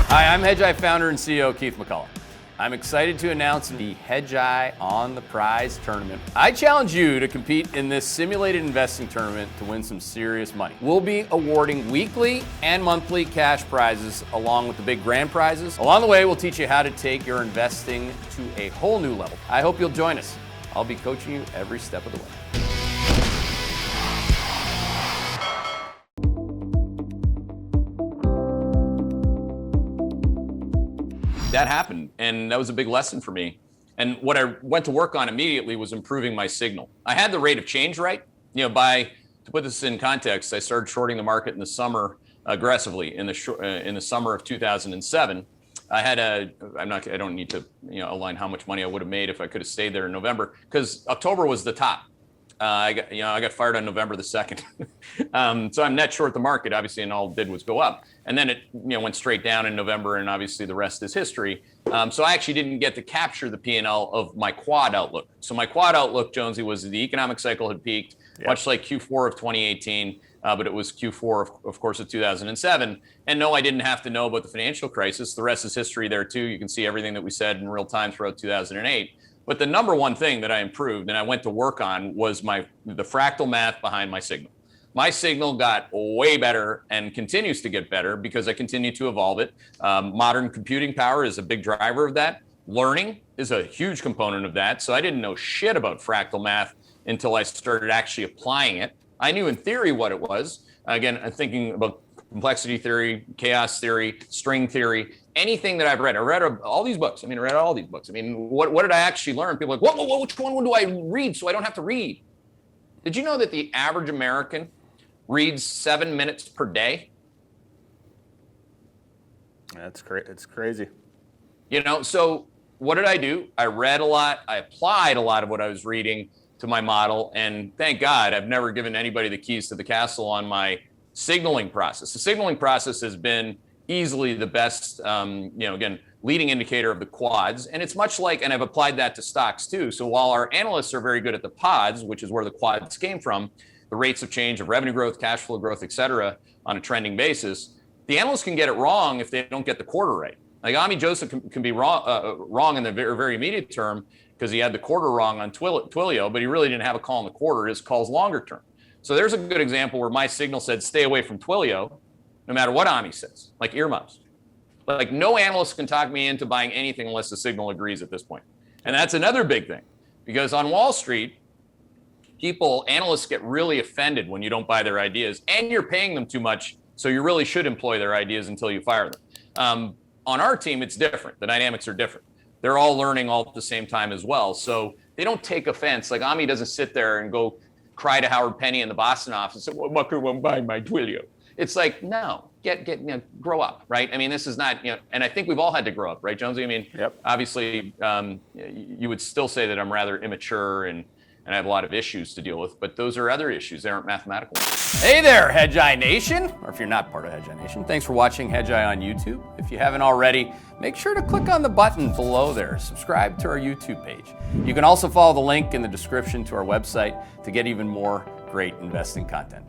Hi, I'm Hedgeye founder and CEO Keith McCullough. I'm excited to announce the Hedgeye on the Prize tournament. I challenge you to compete in this simulated investing tournament to win some serious money. We'll be awarding weekly and monthly cash prizes along with the big grand prizes. Along the way, we'll teach you how to take your investing to a whole new level. I hope you'll join us. I'll be coaching you every step of the way. That happened, and that was a big lesson for me. And what I went to work on immediately was improving my signal. I had the rate of change right. To put this in context, I started shorting the market in the summer aggressively in the summer of 2007. I don't need to outline how much money I would have made if I could have stayed there in November, because October was the top. I got fired on November the 2nd. So I'm net short the market, obviously, and all it did was go up. And then it went straight down in November, and obviously the rest is history. So I actually didn't get to capture the P&L of my quad outlook. So my quad outlook, Jonesy, was the economic cycle had peaked, much like Q4 of 2018, but it was Q4, of course, of 2007. And no, I didn't have to know about the financial crisis. The rest is history there, too. You can see everything that we said in real time throughout 2008. But the number one thing that I improved and I went to work on was the fractal math behind my signal. My signal got way better and continues to get better because I continue to evolve it. Modern computing power is a big driver of that. Learning is a huge component of that. So I didn't know shit about fractal math until I started actually applying it. I knew in theory what it was. Again, I'm thinking about complexity theory, chaos theory, string theory, anything that I've read. I read all these books. I read all these books. What did I actually learn? People are like, whoa, which one do I read so I don't have to read? Did you know that the average American reads 7 minutes per day? That's great. It's crazy. So what did I do? I read a lot. I applied a lot of what I was reading to my model. And thank God I've never given anybody the keys to the castle on my signaling process. The signaling process has been easily the best, leading indicator of the quads. And it's much like, and I've applied that to stocks too. So while our analysts are very good at the pods, which is where the quads came from, the rates of change of revenue growth, cash flow growth, et cetera, on a trending basis, the analysts can get it wrong if they don't get the quarter right. Like Ami Joseph can be wrong in the very, very immediate term because he had the quarter wrong on Twilio, but he really didn't have a call in the quarter. His call's longer term. So there's a good example where my signal said, stay away from Twilio, no matter what Ami says, like earmuffs. Like no analyst can talk me into buying anything unless the signal agrees at this point. And that's another big thing, because on Wall Street, analysts get really offended when you don't buy their ideas, and you're paying them too much, so you really should employ their ideas until you fire them. On our team, it's different. The dynamics are different. They're all learning all at the same time as well. So they don't take offense. Like Ami doesn't sit there and go cry to Howard Penny in the Boston office and say, well, Mucker won't buy my Twilio. It's like, no, grow up, right? This is not, and I think we've all had to grow up, right, Jonesy? Yep. Obviously, you would still say that I'm rather immature and I have a lot of issues to deal with, but those are other issues. They aren't mathematical. Hey there, Hedgeye Nation, or if you're not part of Hedgeye Nation, thanks for watching Hedgeye on YouTube. If you haven't already, make sure to click on the button below there. Subscribe to our YouTube page. You can also follow the link in the description to our website to get even more great investing content.